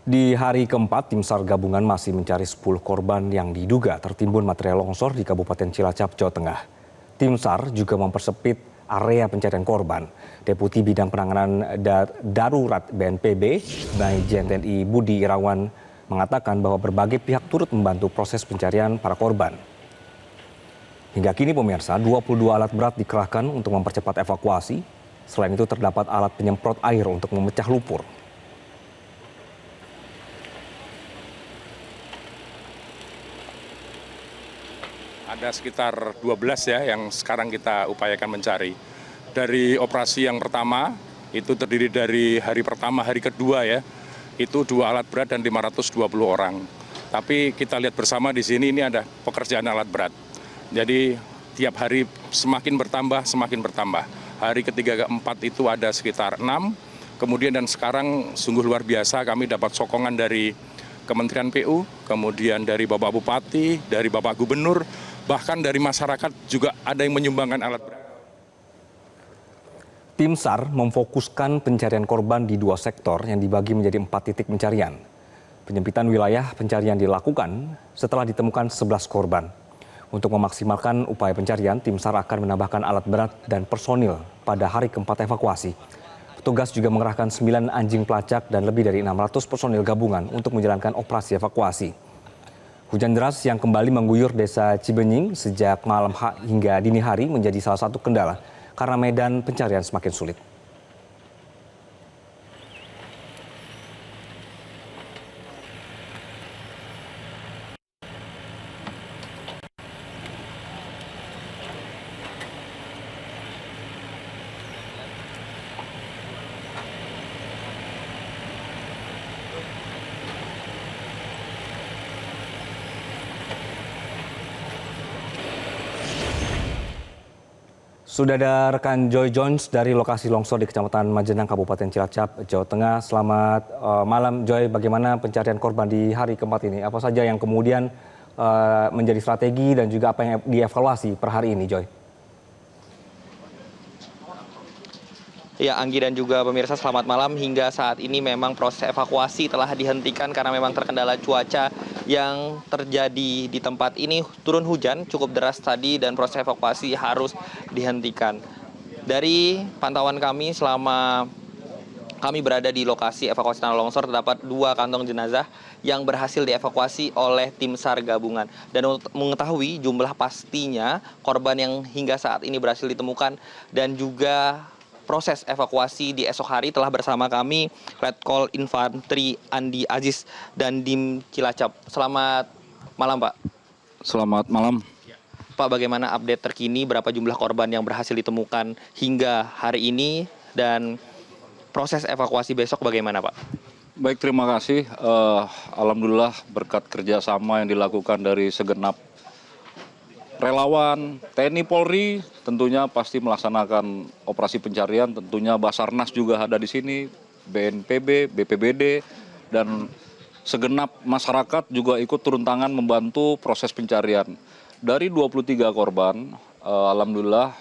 Di hari keempat, tim SAR gabungan masih mencari 10 korban yang diduga tertimbun material longsor di Kabupaten Cilacap, Jawa Tengah. Tim SAR juga mempersempit area pencarian korban. Deputi Bidang Penanganan Darurat BNPB, Majen TNI Budi Irawan, mengatakan bahwa berbagai pihak turut membantu proses pencarian para korban. Hingga kini pemirsa, 22 alat berat dikerahkan untuk mempercepat evakuasi. Selain itu terdapat alat penyemprot air untuk memecah lumpur. Ada sekitar 12 ya yang sekarang kita upayakan mencari. Dari operasi yang pertama, itu terdiri dari hari pertama, hari kedua ya, itu 2 alat berat dan 520 orang. Tapi kita lihat bersama di sini ini ada pekerjaan alat berat. Jadi tiap hari semakin bertambah. Hari ketiga keempat itu ada sekitar 6, kemudian dan sekarang sungguh luar biasa kami dapat sokongan dari Kementerian PU, kemudian dari Bapak Bupati, dari Bapak Gubernur, bahkan dari masyarakat juga ada yang menyumbangkan alat berat. Tim SAR memfokuskan pencarian korban di 2 sektor yang dibagi menjadi 4 titik pencarian. Penyempitan wilayah pencarian dilakukan setelah ditemukan 11 korban. Untuk memaksimalkan upaya pencarian, tim SAR akan menambahkan alat berat dan personil pada hari keempat evakuasi. Petugas juga mengerahkan 9 anjing pelacak dan lebih dari 600 personil gabungan untuk menjalankan operasi evakuasi. Hujan deras yang kembali mengguyur desa Cibenying sejak malam hingga dini hari menjadi salah satu kendala karena medan pencarian semakin sulit. Sudah ada rekan Joy Jones dari lokasi longsor di Kecamatan Majenang, Kabupaten Cilacap, Jawa Tengah. Selamat malam Joy, bagaimana pencarian korban di hari keempat ini? Apa saja yang kemudian menjadi strategi dan juga apa yang dievaluasi per hari ini Joy? Ya, Anggi dan juga pemirsa, selamat malam. Hingga saat ini memang proses evakuasi telah dihentikan karena memang terkendala cuaca yang terjadi di tempat ini. Turun hujan cukup deras tadi dan proses evakuasi harus dihentikan. Dari pantauan kami selama kami berada di lokasi evakuasi tanah longsor, terdapat 2 kantong jenazah yang berhasil dievakuasi oleh tim SAR gabungan. Dan untuk mengetahui jumlah pastinya korban yang hingga saat ini berhasil ditemukan dan juga proses evakuasi di esok hari telah bersama kami Letkol Infantri Andi Aziz dan Dim Cilacap. Selamat malam Pak. Selamat malam. Pak, bagaimana update terkini, berapa jumlah korban yang berhasil ditemukan hingga hari ini dan proses evakuasi besok bagaimana Pak? Baik, terima kasih. Alhamdulillah berkat kerjasama yang dilakukan dari segenap relawan, TNI Polri tentunya pasti melaksanakan operasi pencarian, tentunya Basarnas juga ada di sini, BNPB, BPBD, dan segenap masyarakat juga ikut turun tangan membantu proses pencarian. Dari 23 korban, alhamdulillah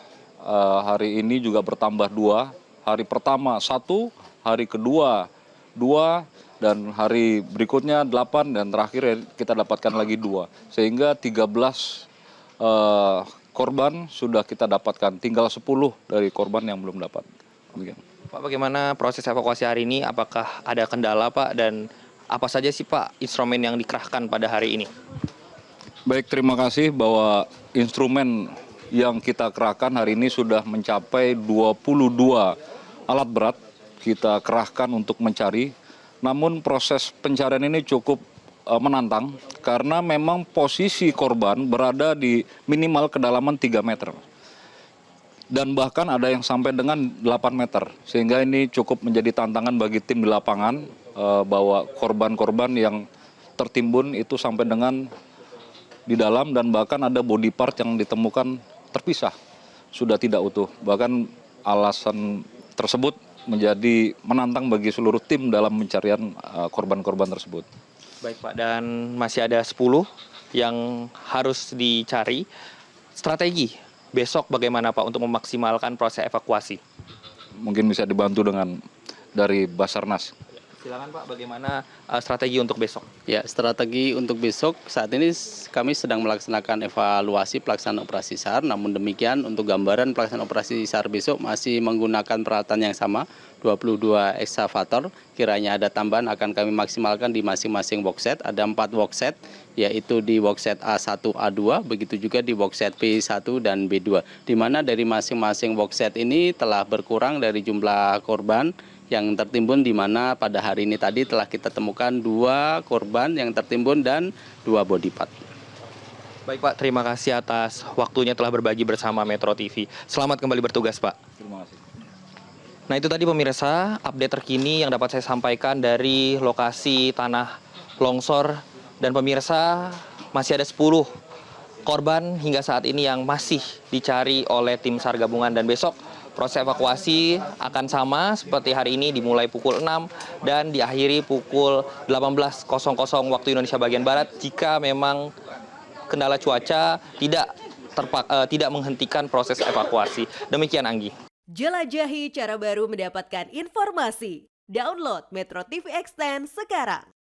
hari ini juga bertambah 2, hari pertama 1, hari kedua 2, dan hari berikutnya 8, dan terakhir kita dapatkan lagi 2, sehingga 13 korban sudah kita dapatkan, tinggal 10 dari korban yang belum dapat. Demikian. Pak, bagaimana proses evakuasi hari ini? Apakah ada kendala Pak, dan apa saja sih Pak instrumen yang dikerahkan pada hari ini? Baik, terima kasih bahwa instrumen yang kita kerahkan hari ini sudah mencapai 22 alat berat kita kerahkan untuk mencari. Namun proses pencarian ini cukup menantang karena memang posisi korban berada di minimal kedalaman 3 meter. Dan bahkan ada yang sampai dengan 8 meter. Sehingga ini cukup menjadi tantangan bagi tim di lapangan bahwa korban-korban yang tertimbun itu sampai dengan di dalam, dan bahkan ada body part yang ditemukan terpisah, sudah tidak utuh. Bahkan alasan tersebut menjadi menantang bagi seluruh tim dalam pencarian korban-korban tersebut. Baik Pak, dan masih ada 10 yang harus dicari. Strategi besok bagaimana Pak untuk memaksimalkan proses evakuasi? Mungkin bisa dibantu dengan dari Basarnas. Silakan Pak, bagaimana strategi untuk besok? Ya, strategi untuk besok saat ini kami sedang melaksanakan evaluasi pelaksanaan operasi SAR. Namun demikian untuk gambaran pelaksanaan operasi SAR besok masih menggunakan peralatan yang sama, 22 ekskavator. Kiranya ada tambahan akan kami maksimalkan di masing-masing boxset. Ada 4 boxset, yaitu di boxset A1, A2, begitu juga di boxset B1 dan B2. Di mana dari masing-masing boxset ini telah berkurang dari jumlah korban yang tertimbun, di mana pada hari ini tadi telah kita temukan 2 korban yang tertimbun dan 2 body part. Baik Pak, terima kasih atas waktunya telah berbagi bersama Metro TV. Selamat kembali bertugas Pak. Terima kasih. Nah itu tadi pemirsa update terkini yang dapat saya sampaikan dari lokasi tanah longsor. Dan pemirsa, masih ada 10 korban hingga saat ini yang masih dicari oleh tim SAR gabungan, dan besok proses evakuasi akan sama seperti hari ini, dimulai pukul 6 dan diakhiri pukul 18.00 waktu Indonesia bagian Barat jika memang kendala cuaca tidak menghentikan proses evakuasi. Demikian Anggi. Jelajahi cara baru mendapatkan informasi. Download Metro TV Extend sekarang.